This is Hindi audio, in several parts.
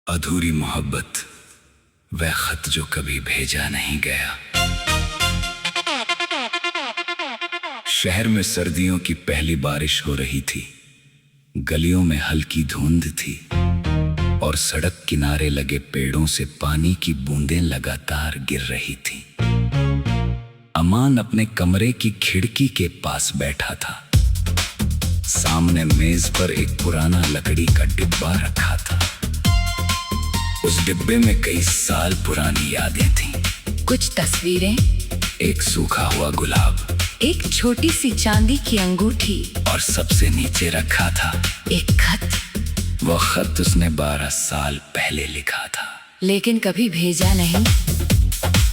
अधूरी मोहब्बत, वह खत जो कभी भेजा नहीं गया। शहर में सर्दियों की पहली बारिश हो रही थी। गलियों में हल्की धुंध थी और सड़क किनारे लगे पेड़ों से पानी की बूंदें लगातार गिर रही थी। अमान अपने कमरे की खिड़की के पास बैठा था। सामने मेज पर एक पुराना लकड़ी का डिब्बा रखा था। उस डिब्बे में कई साल पुरानी यादें थीं। कुछ तस्वीरें, एक सूखा हुआ गुलाब, एक छोटी सी चांदी की अंगूठी और सबसे नीचे रखा था एक खत। वो खत उसने 12 साल पहले लिखा था, लेकिन कभी भेजा नहीं।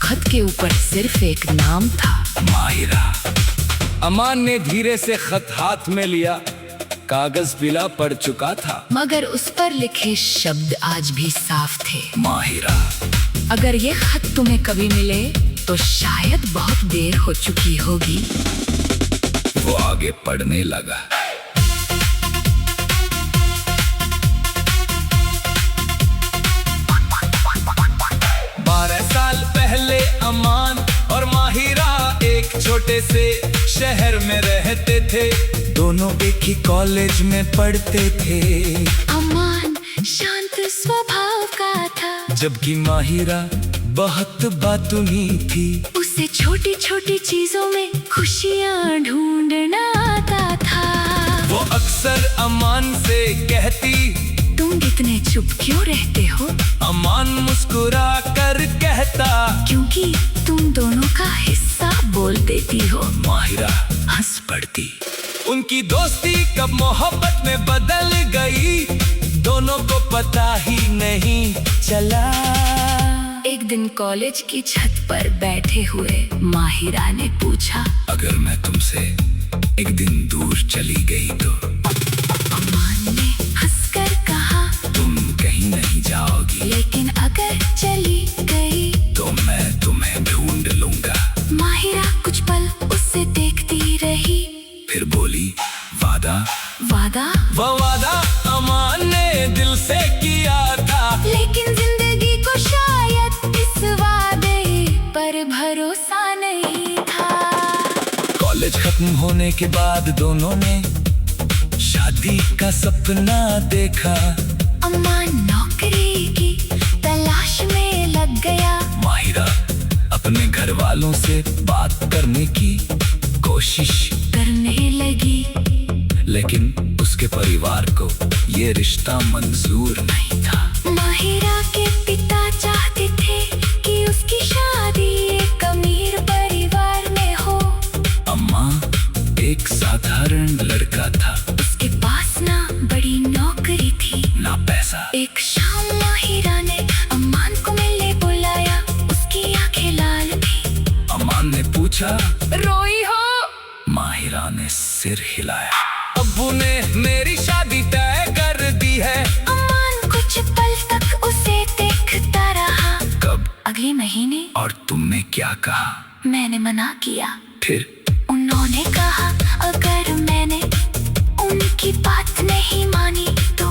खत के ऊपर सिर्फ एक नाम था, माहिरा। अमान ने धीरे से खत हाथ में लिया। कागज पीला पड़ चुका था, मगर उस पर लिखे शब्द आज भी साफ थे। माहिरा, अगर ये खत तुम्हें कभी मिले तो शायद बहुत देर हो चुकी होगी। वो आगे पढ़ने लगा। 12 साल पहले अमान और माहिरा एक छोटे से शहर में रहते थे। दोनों एक ही कॉलेज में पढ़ते थे। अमान शांत स्वभाव का था, जबकि माहिरा बहुत बातूनी थी। उसे छोटी छोटी चीजों में खुशियाँ ढूंढना आता था। वो अक्सर अमान से कहती, तुम इतने चुप क्यों रहते हो? अमान मुस्कुरा कर कहता, क्योंकि तुम दोनों का हिस्सा बोल देती हो। माहिरा हंस पड़ती। उनकी दोस्ती कब मोहब्बत में बदल गई, दोनों को पता ही नहीं चला। एक दिन कॉलेज की छत पर बैठे हुए माहिरा ने पूछा, अगर मैं तुमसे एक दिन दूर चली गई तो? अमान ने हंसकर कहा, तुम कहीं नहीं जाओगी, लेकिन अगर चली गई तो मैं तुम्हें ढूंढ लूंगा। माहिरा कुछ पल उसे देखती रही, फिर बोली, वादा? वादा? वो वादा अमान ने दिल से किया था, लेकिन जिंदगी को शायद इस वादे पर भरोसा नहीं था। कॉलेज खत्म होने के बाद दोनों ने शादी का सपना देखा। अमान नौकरी की तलाश में लग गया। माहिरा अपने घर वालों से बात करने की कोशिश करने लगी, लेकिन उसके परिवार को ये रिश्ता मंजूर नहीं था। माहिरा के पिता चाहते थे कि उसकी शादी एक अमीर परिवार में हो। अम्मा एक साधारण लड़का था, उसके पास ना बड़ी नौकरी थी ना पैसा। एक शाम माहिरा ने अमान को मिलने बुलाया। उसकी आंखें लाल थी। अमान ने पूछा, रोई हो? माहिरा ने सिर हिलाया। अब्बू ने मेरी शादी तय कर दी है। अमान कुछ पल तक उसे देखता रहा। कब? अगले महीने। और तुमने क्या कहा? मैंने मना किया। फिर? उन्होंने कहा, अगर मैंने उनकी बात नहीं मानी तो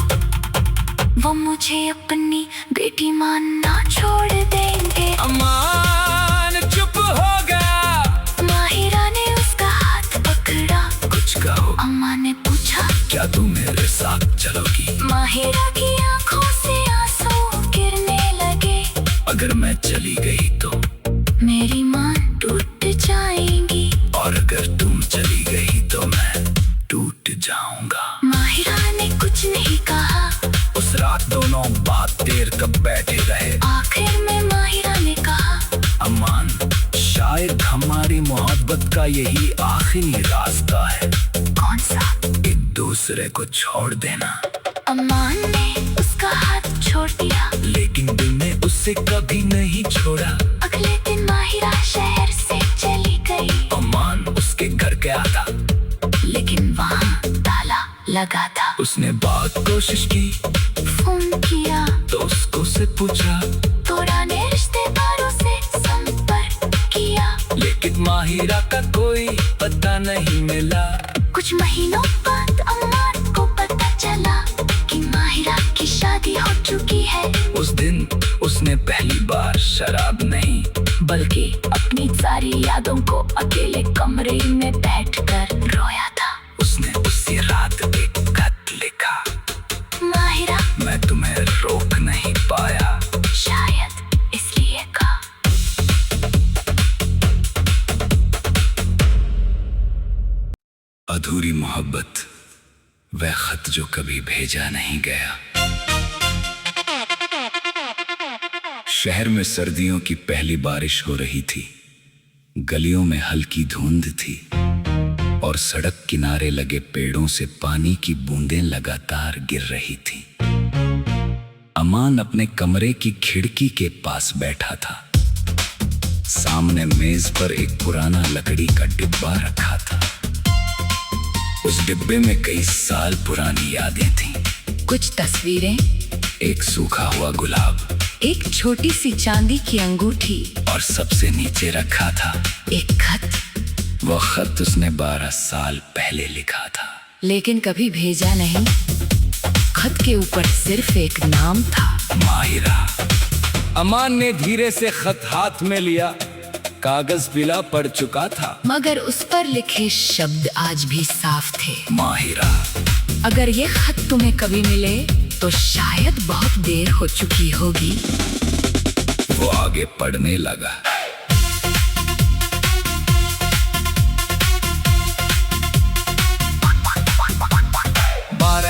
वो मुझे अपनी बेटी मानना छोड़ देंगे। अमान चुप हो गया। माहिरा ने उसका हाथ पकड़ा। कुछ कहो। अम्मा ने पूछा, क्या तुम मेरे साथ चलोगी? माहिरा की आंखों से आंसू गिरने लगे। अगर मैं चली गई तो? मेरी माँ टूट जाएंगी। और अगर तुम चली गई तो मैं टूट जाऊंगा। माहिरा ने कुछ नहीं कहा। उस रात दोनों बात देर तक बैठे रहे। आखिर में माहिरा ने कहा, अमान, शायद हमारी मोहब्बत का यही आखिरी रास्ता है। कौन सा? एक दूसरे को छोड़ देना। अमान ने उसका हाथ छोड़ दिया, लेकिन दिल ने उससे कभी नहीं छोड़ा। अगले दिन माहिरा शहर से चली गई। अमान उसके घर गया था, लेकिन वहाँ ताला लगा था। उसने बहुत कोशिश की, फोन किया, दोस्तों से पूछा, पुराने रिश्तेदारों से संपर्क किया, लेकिन माहिरा का कोई पता नहीं मिला। कुछ महीनों बाद अमान को पता चला कि माहिरा की शादी हो चुकी है। उस दिन उसने पहली बार शराब नहीं बल्कि अपनी सारी यादों को अकेले कमरे में बैठकर रोया था। उसने उसी रात एक खत लिखा, माहिरा, मैं तुम्हें रोक नहीं पाया, शायद इसलिए का। अधूरी मोहब्बत, वह खत जो कभी भेजा नहीं गया। शहर में सर्दियों की पहली बारिश हो रही थी। गलियों में हल्की धुंध थी और सड़क किनारे लगे पेड़ों से पानी की बूंदें लगातार गिर रही थी। अमान अपने कमरे की खिड़की के पास बैठा था। सामने मेज पर एक पुराना लकड़ी का डिब्बा रखा था। उस डिब्बे में कई साल पुरानी यादें थीं। कुछ तस्वीरें, एक सूखा हुआ गुलाब, एक छोटी सी चांदी की अंगूठी और सबसे नीचे रखा था एक खत। वो खत उसने 12 साल पहले लिखा था, लेकिन कभी भेजा नहीं। खत के ऊपर सिर्फ एक नाम था, माहिरा। अमान ने धीरे से खत हाथ में लिया। कागज पीला पड़ चुका था, मगर उस पर लिखे शब्द आज भी साफ थे। माहिरा, अगर ये खत तुम्हें कभी मिले तो शायद बहुत देर हो चुकी होगी। वो आगे पढ़ने लगा।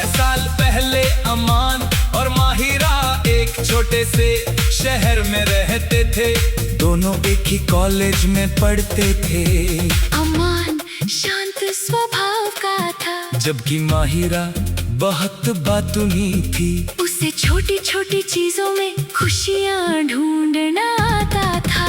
साल पहले अमान और माहिरा एक छोटे से शहर में रहते थे। दोनों एक ही कॉलेज में पढ़ते थे। अमान शांत स्वभाव का था, जबकि माहिरा बहुत बातूनी थी। उसे छोटी छोटी चीजों में खुशियाँ ढूंढना आता था।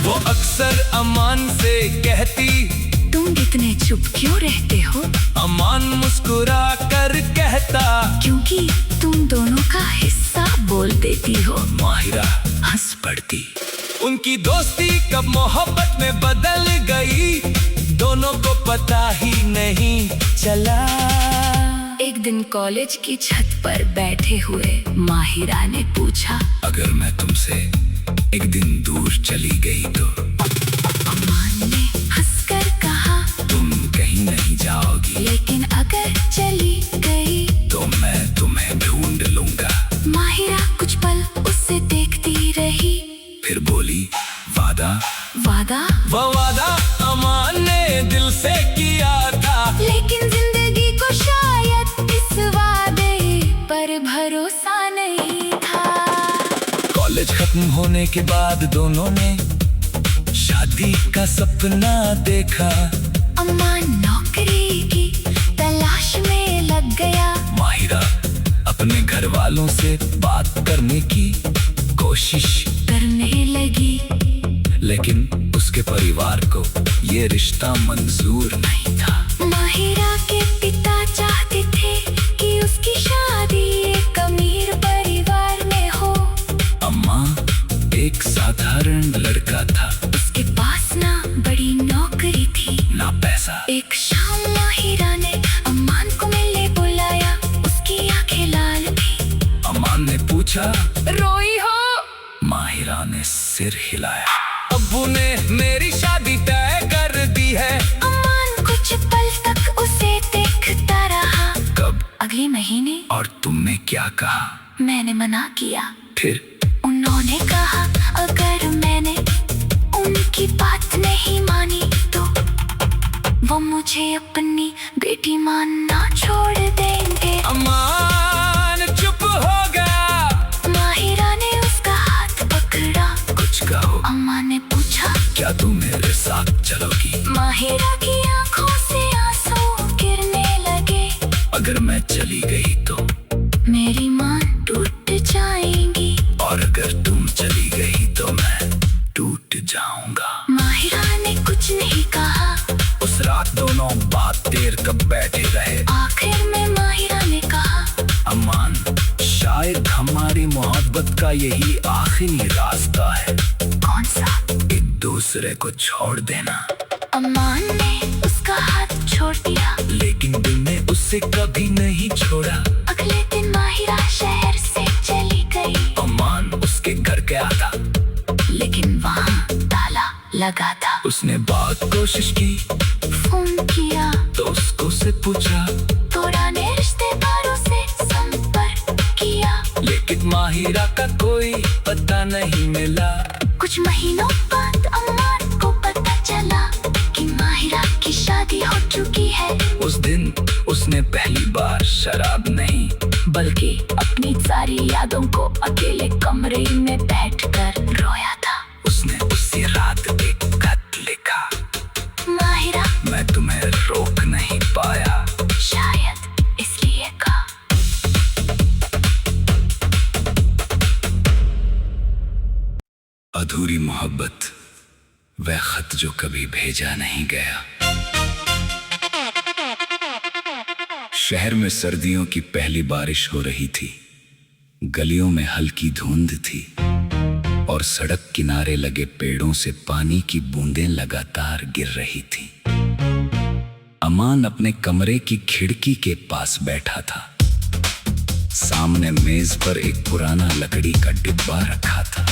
वो अक्सर अमान से कहती, तुम इतने चुप क्यों रहते हो? अमान मुस्कुरा कर कहता, क्योंकि तुम दोनों का हिस्सा बोल देती हो। माहिरा हंस पड़ती। उनकी दोस्ती कब मोहब्बत में बदल गई, दोनों को पता ही नहीं चला। एक दिन कॉलेज की छत पर बैठे हुए माहिरा ने पूछा, अगर मैं तुमसे एक दिन दूर चली गई तो? अमान ने हंसकर कहा, तुम कहीं नहीं जाओगी, लेकिन अगर चली गई तो मैं तुम्हें ढूंढ लूंगा। माहिरा कुछ पल उसे देखती रही, फिर बोली, वादा? वादा? वो वादा अमान ने दिल से किया था, लेकिन जिंदगी को शायद इस वादे पर भरोसा नहीं था। कॉलेज खत्म होने के बाद दोनों ने शादी का सपना देखा। अमान नौकरी की तलाश में लग गया। माहिरा अपने घर वालों से बात करने की कोशिश करने लगी, लेकिन उसके परिवार को ये रिश्ता मंजूर नहीं था। माहिरा के पिता चाहते थे कि उसकी शादी एक अमीर परिवार में हो। अम्मा एक साधारण लड़का था, उसके पास ना बड़ी नौकरी थी ना पैसा। एक शाम माहिरा ने अमान को मिलने बुलाया। उसकी आंखें लाल थी। अमान ने पूछा, रोई हो? माहिरा ने सिर हिलाया। अब्बू ने मेरी शादी तय कर दी है। अमान कुछ पल तक उसे देखता रहा। कब? अगले महीने। और तुमने क्या कहा? मैंने मना किया। फिर? उन्होंने कहा, अगर मैंने उनकी बात नहीं मानी तो वो मुझे अपनी बेटी मानना छोड़ देंगे। अमान चुप हो गया। माहिरा ने उसका हाथ पकड़ा। कुछ कहो। अम्मा ने पूछा, क्या तुम मेरे साथ चलोगी? माहिरा की आंखों से आंसू गिरने लगे। अगर मैं चली गई तो? मेरी मान टूट जाएंगी। और अगर तुम चली गई तो मैं टूट जाऊंगा। माहिरा ने कुछ नहीं कहा। उस रात दोनों बात देर तक बैठे रहे। आखिर में माहिरा ने कहा, अमान, शायद हमारी मोहब्बत का यही आखिरी रास्ता है। कौन सा? एक दूसरे को छोड़ देना। अमान ने उसका हाथ छोड़ दिया, लेकिन दिल ने उससे कभी नहीं छोड़ा। अगले दिन माहिरा शहर से चली गई। अमान गया था, लेकिन वहाँ ताला लगा था। उसने बहुत कोशिश की, फोन किया दोस्तों से पूछा, तोरा ने रिश्तेदारों से संपर्क किया, लेकिन माहिरा का कोई पता नहीं मिला। कुछ महीनों बाद अम्मान को पता चला कि माहिरा की शादी हो चुकी है। उस दिन उसने पहली बार शराब नहीं, बल्कि अपनी सारी यादों को अकेले कमरे में बैठकर रोया था। उसने उसी रात एक खत लिखा, माहिरा मैं तुम्हें रोक नहीं पाया, शायद इसलिए का। अधूरी मोहब्बत, वह खत जो कभी भेजा नहीं गया। शहर में सर्दियों की पहली बारिश हो रही थी। गलियों में हल्की धुंध थी और सड़क किनारे लगे पेड़ों से पानी की बूंदें लगातार गिर रही थी। अमान अपने कमरे की खिड़की के पास बैठा था। सामने मेज पर एक पुराना लकड़ी का डिब्बा रखा था।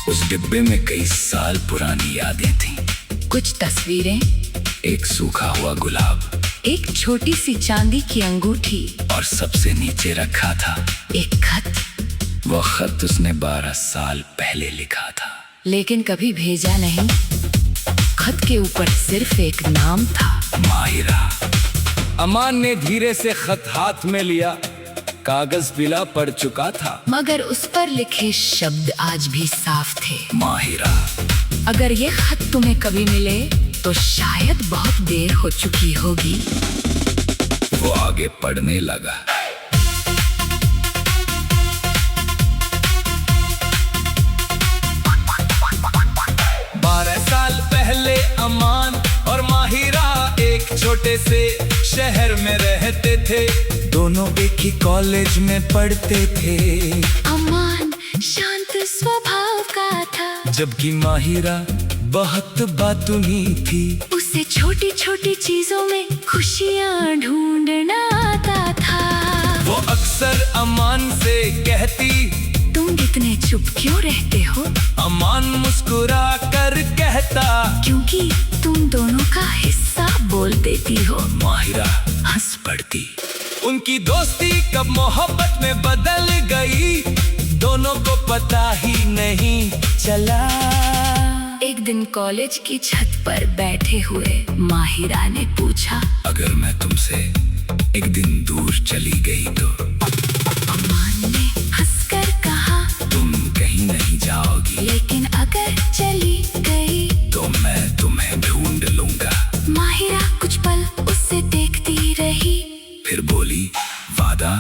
उस डिब्बे में कई साल पुरानी यादें थीं। कुछ तस्वीरें, एक सूखा हुआ गुलाब, एक छोटी सी चांदी की अंगूठी और सबसे नीचे रखा था एक खत। वो खत उसने 12 साल पहले लिखा था, लेकिन कभी भेजा नहीं। खत के ऊपर सिर्फ एक नाम था, माहिरा। अमान ने धीरे से खत हाथ में लिया। कागज पीला पड़ चुका था, मगर उस पर लिखे शब्द आज भी साफ थे। माहिरा, अगर ये खत तुम्हें कभी मिले तो शायद बहुत देर हो चुकी होगी। वो आगे पढ़ने लगा। साल पहले अमान और माहिरा एक छोटे से शहर में रहते थे। दोनों एक ही कॉलेज में पढ़ते थे। अमान शांत स्वभाव का था, जबकि माहिरा बहुत बातूनी थी। उसे छोटी छोटी चीजों में खुशियाँ ढूंढना आता था। वो अक्सर अमान से कहती, तुम इतने चुप क्यों रहते हो? अमान मुस्कुरा कर कहता, क्योंकि तुम दोनों का हिस्सा बोल देती हो। माहिरा हंस पड़ती। उनकी दोस्ती कब मोहब्बत में बदल गई, दोनों को पता ही नहीं चला। एक दिन कॉलेज की छत पर बैठे हुए माहिरा ने पूछा, अगर मैं तुमसे एक दिन दूर चली गई तो? अमान ने हंसकर कहा, तुम कहीं नहीं जाओगी, लेकिन अगर चली गई तो मैं तुम्हें ढूंढ लूंगा। माहिरा कुछ पल उसे देखती रही, फिर बोली, वादा?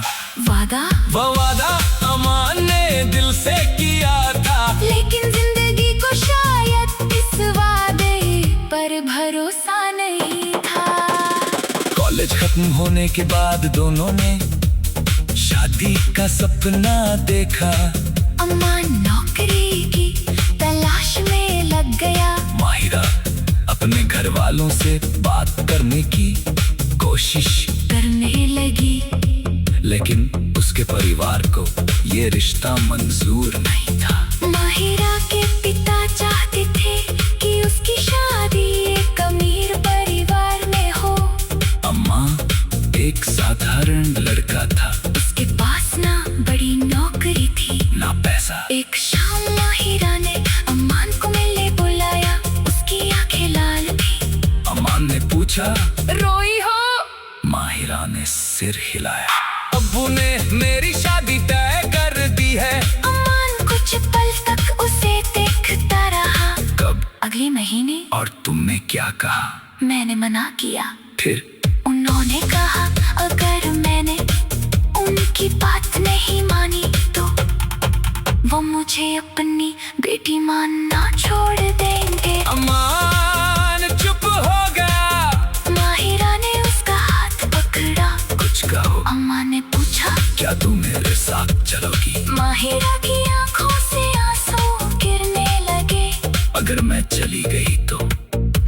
वादा? वो वादा अमान ने दिल से किया था, लेकिन जिंदगी को शायद इस वादे पर भरोसा नहीं था। कॉलेज खत्म होने के बाद दोनों ने शादी का सपना देखा। अमान नौकरी की तलाश में लग गया। माहिरा अपने घर वालों से बात करने की कोशिश करने लगी, लेकिन उसके परिवार को ये रिश्ता मंजूर नहीं था। माहिरा के पिता चाहते थे कि उसकी शादी एक अमीर परिवार में हो। अम्मा एक साधारण लड़का था, उसके पास ना बड़ी नौकरी थी ना पैसा। एक शाम माहिरा ने अम्मान को मिलने बुलाया। उसकी आंखें लाल थी। अम्मान ने पूछा, रोई हो? माहिरा ने सिर हिलाया। अब्बू ने मेरी शादी तय कर दी है। अम्मान कुछ पल तक उसे देखता रहा। कब? अगले महीने। और तुमने क्या कहा? मैंने मना किया। फिर? उन्होंने कहा, अगर मैंने उनकी बात नहीं मानी तो वो मुझे अपनी बेटी मानना छोड़ देंगे। अमान चुप हो गया। माहिरा ने उसका हाथ पकड़ा। कुछ कहो। अम्मा ने पूछा, क्या तुम मेरे साथ चलोगी? माहिरा की आंखों से आंसू गिरने लगे। अगर मैं चली गई तो?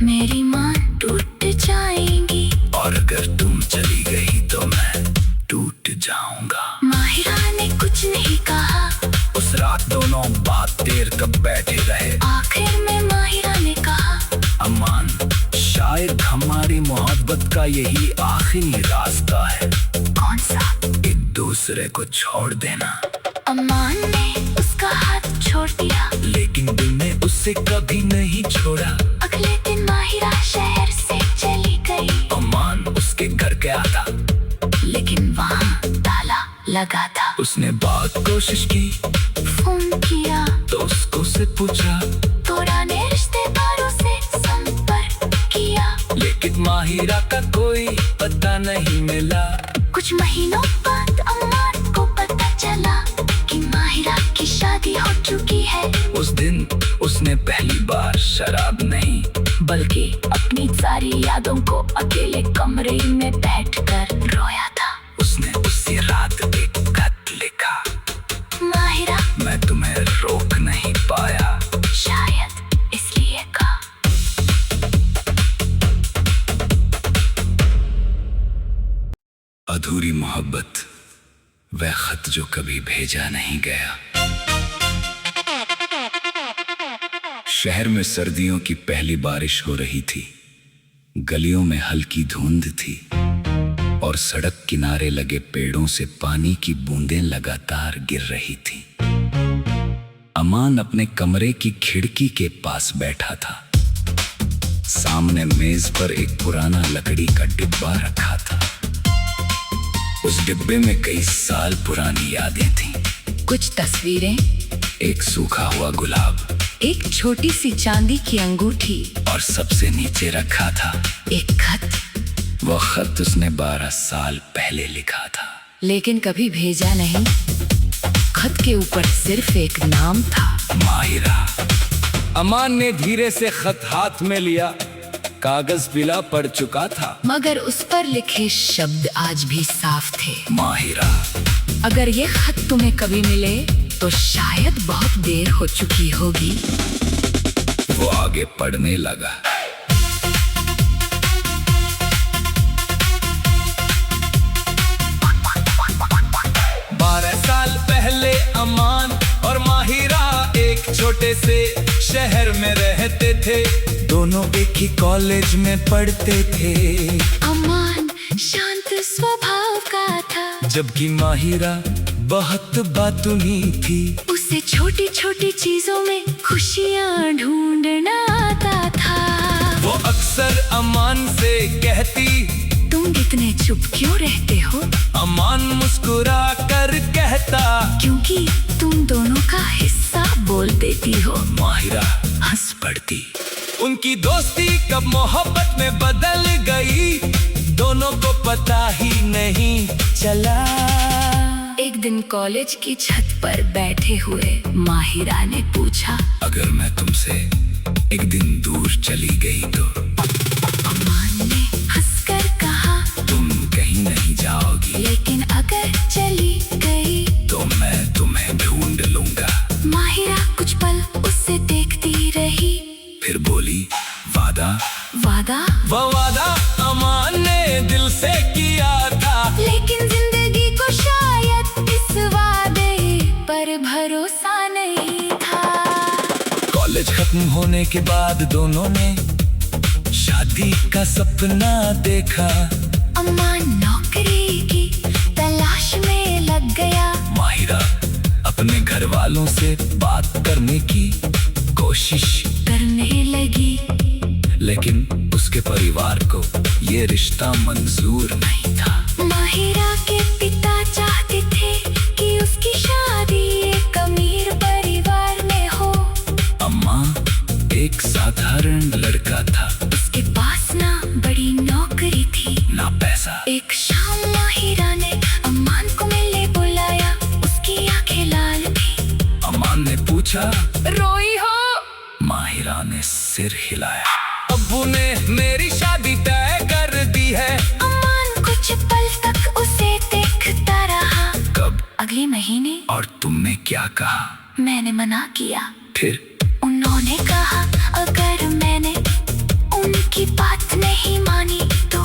मेरी मां टूट जाएंगी। और अगर तुम चली गई तो मैं टूट जाऊंगा। माहिरा ने कुछ नहीं कहा। उस रात दोनों का यही आखिरी रास्ता है, कौन सा? एक दूसरे को छोड़ देना। अमान ने उसका हाथ छोड़ दिया, लेकिन दिल ने उससे कभी नहीं छोड़ा। अगले दिन माहिरा शहर से चली गई। अमान उसके घर गया था, लेकिन वहाँ ताला लगा था। उसने बहुत कोशिश की, फोन किया दोस्तों से पूछा, पुराने रिश्तेदारों से संपर्क किया, लेकिन माहिरा का कोई पता नहीं मिला। कुछ महीनों बाद अमान को पता चला कि माहिरा की शादी हो चुकी है। उस दिन उसने पहली बार शराब नहीं बल्कि अपनी सारी यादों को अकेले कमरे में बैठकर रोया था। उसने उसी रात एक खत लिखा, माहिरा, मैं तुम्हें रोक नहीं पाया, शायद इसलिए का। अधूरी मोहब्बत, वह खत जो कभी भेजा नहीं गया। शहर में सर्दियों की पहली बारिश हो रही थी। गलियों में हल्की धुंध थी और सड़क किनारे लगे पेड़ों से पानी की बूंदें लगातार गिर रही थी। अमान अपने कमरे की खिड़की के पास बैठा था। सामने मेज पर एक पुराना लकड़ी का डिब्बा रखा था। उस डिब्बे में कई साल पुरानी यादें थीं। कुछ तस्वीरें, एक सूखा हुआ गुलाब, एक छोटी सी चांदी की अंगूठी और सबसे नीचे रखा था एक खत, वो खत उसने 12 साल पहले लिखा था, लेकिन कभी भेजा नहीं। खत के ऊपर सिर्फ एक नाम था, माहिरा। अमान ने धीरे से खत हाथ में लिया। कागज पीला पड़ चुका था, मगर उस पर लिखे शब्द आज भी साफ थे। माहिरा, अगर ये खत तुम्हें कभी मिले तो शायद बहुत देर हो चुकी होगी। वो आगे पढ़ने लगा। 12 साल पहले अमान और माहिरा एक छोटे से शहर में रहते थे। दोनों एक ही कॉलेज में पढ़ते थे। अमान शांत स्वभाव का था, जबकि माहिरा बहुत बातूनी थी। उसे छोटी छोटी चीजों में खुशियाँ ढूंढना आता था। वो अक्सर अमान से कहती, तुम इतने चुप क्यों रहते हो? अमान मुस्कुरा कर कहता, क्योंकि तुम दोनों का हिस्सा बोल देती हो। माहिरा हंस पड़ती। उनकी दोस्ती कब मोहब्बत में बदल गई, दोनों को पता ही नहीं चला। एक दिन कॉलेज की छत पर बैठे हुए माहिरा ने पूछा, अगर मैं तुमसे एक दिन दूर चली गई तो? अमान ने हंसकर कहा, तुम कहीं नहीं जाओगी, लेकिन अगर चली गई तो मैं तुम्हें ढूंढ लूंगा। माहिरा कुछ पल उससे देखती रही, फिर बोली, वादा? वादा? वो वादा अमान ने दिल से किया था, लेकिन जिंदगी को शायद इस वादे पर भरोसा नहीं था। कॉलेज खत्म होने के बाद दोनों ने शादी का सपना देखा। अमान नौकरी की तलाश में लग गया। माहिरा अपने घर वालों से बात करने की कोशिश करने लगी, लेकिन उसके परिवार को ये रिश्ता मंजूर नहीं था। माहिरा के पिता चाहते थे कि उसकी शादी एक अमीर परिवार में हो। अम्मा एक साधारण लड़का था, उसके पास ना बड़ी नौकरी थी ना पैसा। एक शाम माहिरा ने अमान को मिलने बुलाया। उसकी आंखें लाल थी। अमान ने पूछा, रोई हो? माहिरा ने सिर हिलाया। अब्बू ने मेरी शादी तय कर दी है। अमान कुछ पल तक उसे देखता रहा। कब? अगले महीने। और तुमने क्या कहा? मैंने मना किया। फिर? उन्होंने कहा, अगर मैंने उनकी बात नहीं मानी तो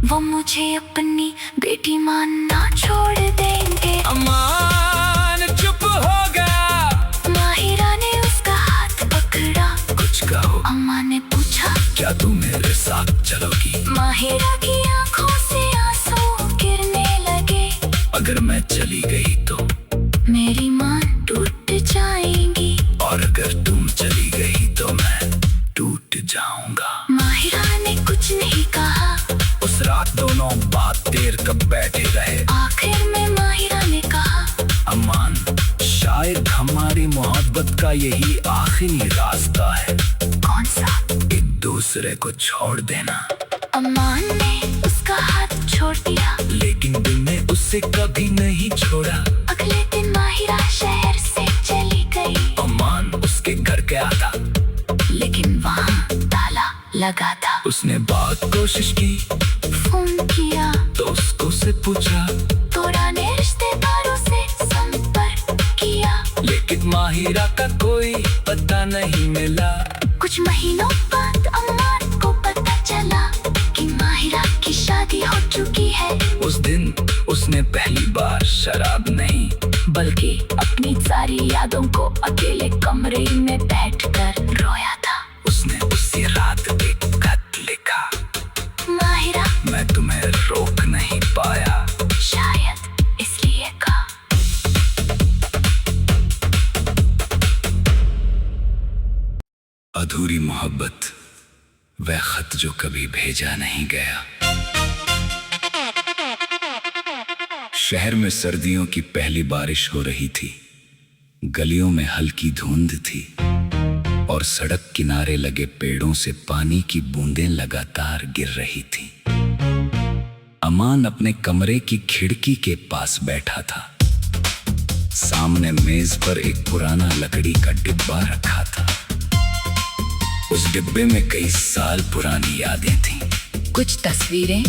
वो मुझे अपनी बेटी मानना छोड़ देंगे। अमान चुप हो गया। माहिरा ने उसका हाथ पकड़ा। कुछ कहो। अम्मा ने पूछा, क्या तुम मेरे साथ चलोगी? माहिरा की आंखों से आंसू गिरने लगे। अगर मैं चली गई तो, मेरी मान टूट जाएंगी। और अगर तुम चली गई तो मैं टूट जाऊंगा। माहिरा ने कुछ नहीं कहा। उस रात दोनों बात देर तक बैठे रहे। आखिर में माहिरा ने कहा, अमान, शायद हमारी मोहब्बत का यही आखिरी रास्ता है। कौन सा? एक दूसरे को छोड़ देना। अमान ने उसका हाथ छोड़ दिया। लेकिन दिल ने उससे कभी नहीं छोड़ा। अगले दिन माहिरा शहर से चली गई। अमान उसके घर गया था, लेकिन वहाँ ताला लगा था। उसने बहुत कोशिश की, फोन किया दोस्तों से पूछा, तोरा ने रिश्तेदारों से संपर्क किया। लेकिन माहिरा का कोई पता नहीं मिला। कुछ महीनों बाद अम्मान को पता चला कि माहिरा की शादी हो चुकी है। उस दिन उसने पहली बार शराब नहीं, बल्कि अपनी सारी यादों को अकेले कमरे में बैठकर रोया था। उसने उसी रात एक खत लिखा, माहिरा, मैं तुम्हें रोक नहीं पाया। शायद इसलिए का। अधूरी मोहब्बत, वह खत जो कभी भेजा नहीं गया। शहर में सर्दियों की पहली बारिश हो रही थी। गलियों में हल्की धुंध थी और सड़क किनारे लगे पेड़ों से पानी की बूंदें लगातार गिर रही थी। अमान अपने कमरे की खिड़की के पास बैठा था। सामने मेज पर एक पुराना लकड़ी का डिब्बा रखा था। उस डिब्बे में कई साल पुरानी यादें थीं। कुछ तस्वीरें,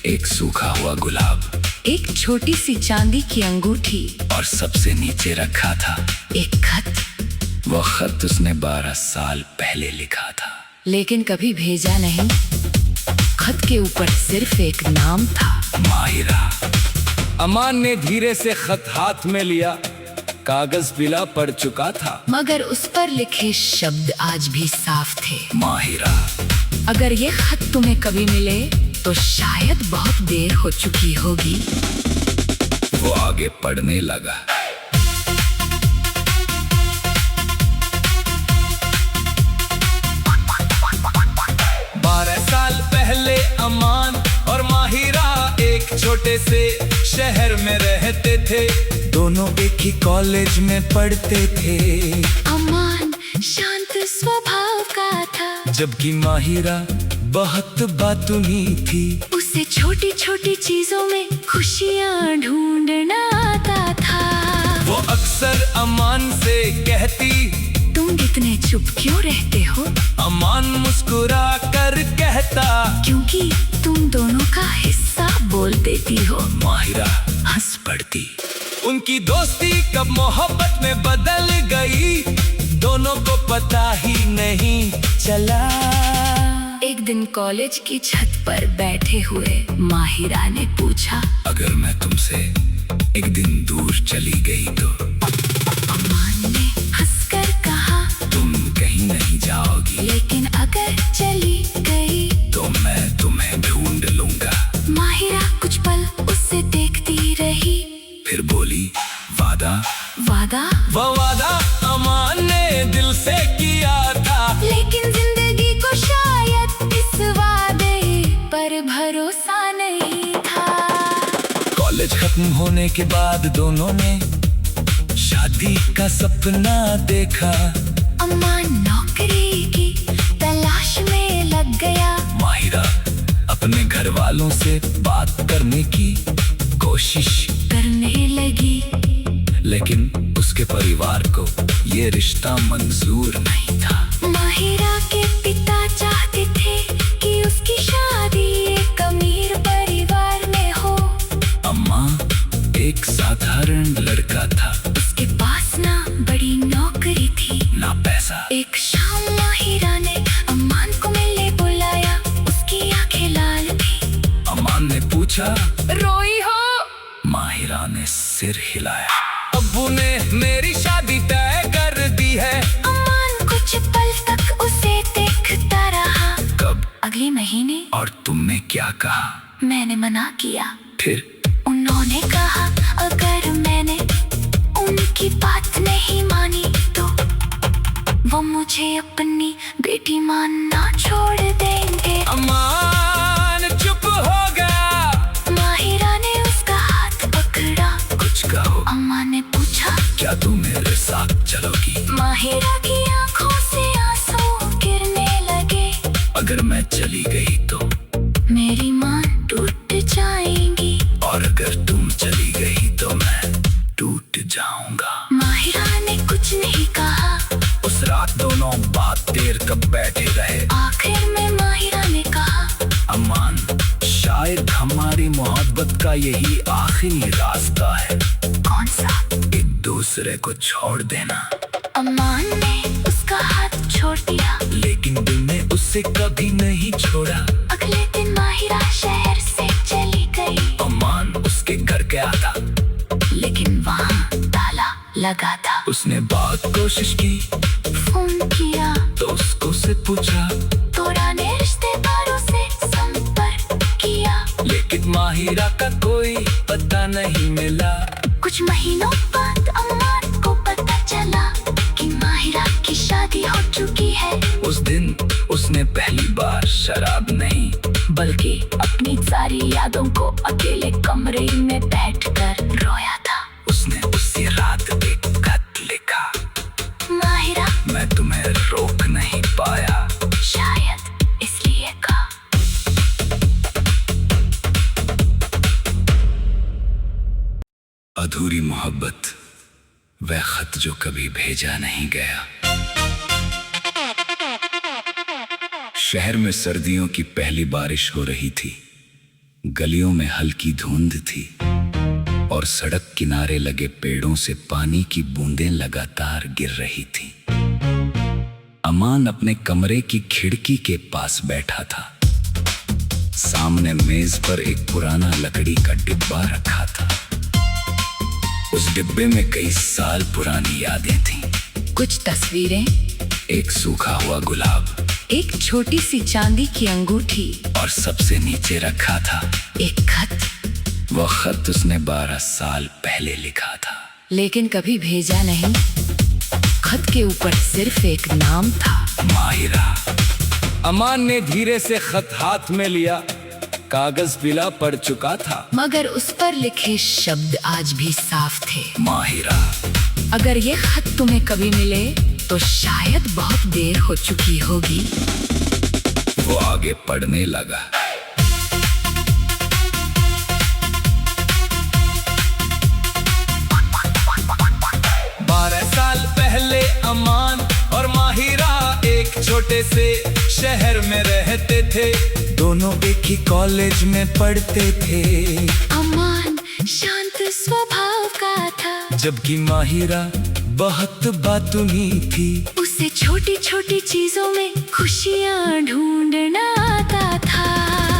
एक सूखा हुआ गुलाब, एक छोटी सी चांदी की अंगूठी और सबसे नीचे रखा था एक खत। वो खत उसने 12 साल पहले लिखा था, लेकिन कभी भेजा नहीं। खत के ऊपर सिर्फ एक नाम था, माहिरा। अमान ने धीरे से खत हाथ में लिया। कागज पीला पड़ चुका था, मगर उस पर लिखे शब्द आज भी साफ थे। माहिरा, अगर ये खत तुम्हें कभी मिले तो शायद बहुत देर हो चुकी होगी। वो आगे पढ़ने लगा। साल पहले अमान और माहिरा एक छोटे से शहर में रहते थे। दोनों एक ही कॉलेज में पढ़ते थे। अमान शांत स्वभाव का था, जबकि माहिरा बहुत बातूनी थी। उसे छोटी छोटी चीजों में खुशियाँ ढूंढना आता था। वो अक्सर अमान से कहती, तुम इतने चुप क्यों रहते हो? अमान मुस्कुरा कर कहता, क्योंकि तुम दोनों का हिस्सा बोल देती हो। माहिरा हंस पड़ती। उनकी दोस्ती कब मोहब्बत में बदल गई, दोनों को पता ही नहीं चला। एक दिन कॉलेज की छत पर बैठे हुए माहिरा ने पूछा, अगर मैं तुमसे एक दिन दूर चली गई तो? अमान ने हंसकर कहा, तुम कहीं नहीं जाओगी, लेकिन अगर चली गई तो मैं तुम्हें ढूंढ लूंगा। माहिरा कुछ पल उससे देखती रही, फिर बोली, वादा? वादा? वो वादा अमान ने दिल से किया था, लेकिन जिंदगी को शायद इस वादे पर भरोसा नहीं था। कॉलेज खत्म होने के बाद दोनों ने शादी का सपना देखा। अमान नौकरी की तलाश में लग गया। माहिरा अपने घर वालों से बात करने की कोशिश करने लगी, लेकिन उसके परिवार को ये रिश्ता मंजूर नहीं था। माहिरा के पिता चाहते थे कि उसकी शादी एक अमीर परिवार में हो। अम्मा एक साधारण लड़का था, उसके पास ना बड़ी नौकरी थी ना पैसा। एक शाम माहिरा ने अम्मान को मिलने बुलाया। उसकी आंखें लाल थी। अम्मान ने पूछा, रोई हो? माहिरा ने सिर हिलाया। अब्बू ने मेरी शादी तय कर दी है। अम्मान कुछ पल तक उसे देखता रहा। कब? अगले महीने। और तुमने क्या कहा? मैंने मना किया। फिर? उन्होंने कहा अगर मैंने उनकी बात नहीं मानी तो वो मुझे अपनी बेटी मानना छोड़ देंगे। अमान चुप हो गया। माहिरा ने उसका हाथ पकड़ा। कुछ कहो। अम्मा ने पूछा क्या तू मेरे साथ चलोगी? माहिरा की आंखों से आंसू गिरने लगे। अगर मैं चली गई तो? मेरी मां टूट जाएंगी। और अगर तुम चली गई तो मैं टूट जाऊंगा। माहिरा ने कुछ नहीं कहा। उस रात दोनों बात देर तक बैठे रहे। आखिर में माहिरा ने कहा अमान, शायद हमारी मोहब्बत का यही आखिरी रास्ता है। कौन सा? एक दूसरे को छोड़ देना। अमान ने उसका हाथ छोड़ दिया। लेकिन दिल ने उससे कभी नहीं छोड़ा। अगले दिन माहिरा शहर से चली गई। अमान उसके घर गया था, लेकिन वहाँ ताला लगा था। उसने बहुत कोशिश की, फोन किया दोस्तों से पूछा, पुराने रिश्तेदारों से संपर्क किया, लेकिन माहिरा का कोई पता नहीं मिला। कुछ महीनों बाद अम्मान को पता चला कि माहिरा की शादी हो चुकी है। उस दिन उसने पहली बार शराब नहीं बल्कि अपनी सारी यादों को अकेले कमरे में बैठकर रोया था। उसने उसी रात एक खत लिखा, माहिरा मैं तुम्हें रोक नहीं पाया, शायद इसलिए का। अधूरी मोहब्बत, वह खत जो कभी भेजा नहीं गया। शहर में सर्दियों की पहली बारिश हो रही थी। गलियों में हल्की धुंध थी और सड़क किनारे लगे पेड़ों से पानी की बूंदें लगातार गिर रही थी। अमान अपने कमरे की खिड़की के पास बैठा था। सामने मेज पर एक पुराना लकड़ी का डिब्बा रखा था। उस डिब्बे में कई साल पुरानी यादें थीं। कुछ तस्वीरें, एक सूखा हुआ गुलाब, एक छोटी सी चांदी की अंगूठी और सबसे नीचे रखा था एक खत। वो खत उसने 12 साल पहले लिखा था, लेकिन कभी भेजा नहीं। खत के ऊपर सिर्फ एक नाम था, माहिरा। अमान ने धीरे से खत हाथ में लिया। कागज पीला पड़ चुका था, मगर उस पर लिखे शब्द आज भी साफ थे। माहिरा, अगर ये खत तुम्हें कभी मिले तो शायद बहुत देर हो चुकी होगी। वो आगे पढ़ने लगा। साल पहले अमान और माहिरा एक छोटे से शहर में रहते थे। दोनों एक ही कॉलेज में पढ़ते थे। अमान शांत स्वभाव का था, जबकि माहिरा बहुत बातूनी थी। उसे छोटी छोटी चीजों में खुशियाँ ढूंढना आता था।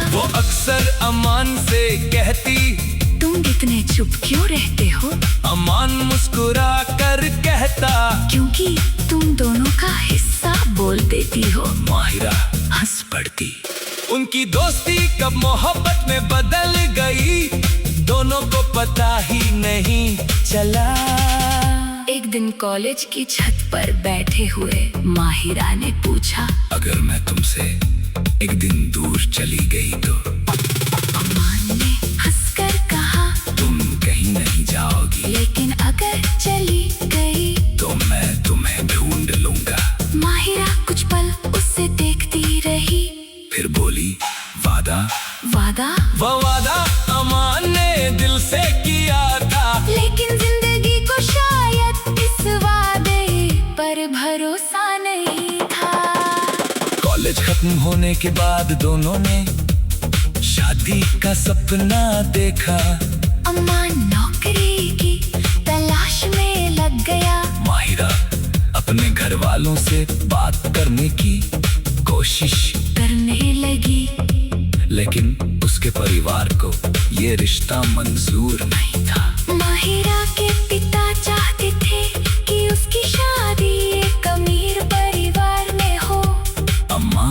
वो अक्सर अमान से कहती, तुम इतने चुप क्यों रहते हो? अमान मुस्कुरा कर कहता, क्योंकि तुम दोनों का हिस्सा बोल देती हो। माहिरा हंस पड़ती। उनकी दोस्ती कब मोहब्बत में बदल गई, दोनों को पता ही नहीं चला। एक दिन कॉलेज की छत पर बैठे हुए माहिरा ने पूछा, अगर मैं तुमसे एक दिन दूर चली गई तो? अमान ने हंसकर कहा, तुम कहीं नहीं जाओगी, लेकिन अगर चली गई तो मैं तुम्हें ढूंढ लूंगा। माहिरा कुछ पल उससे देखती रही, फिर बोली, वादा? वादा? वो वादा अमान ने दिल से किया था, लेकिन जिंदगी को शायद इस वादे पर भरोसा नहीं था। कॉलेज खत्म होने के बाद दोनों ने शादी का सपना देखा। अमान नौकरी की तलाश में लग गया। माहिरा अपने घर वालों से बात करने की कोशिश करने लगी, लेकिन उसके परिवार को ये रिश्ता मंजूर नहीं था। माहिरा के पिता चाहते थे कि उसकी शादी एक अमीर परिवार में हो। अम्मा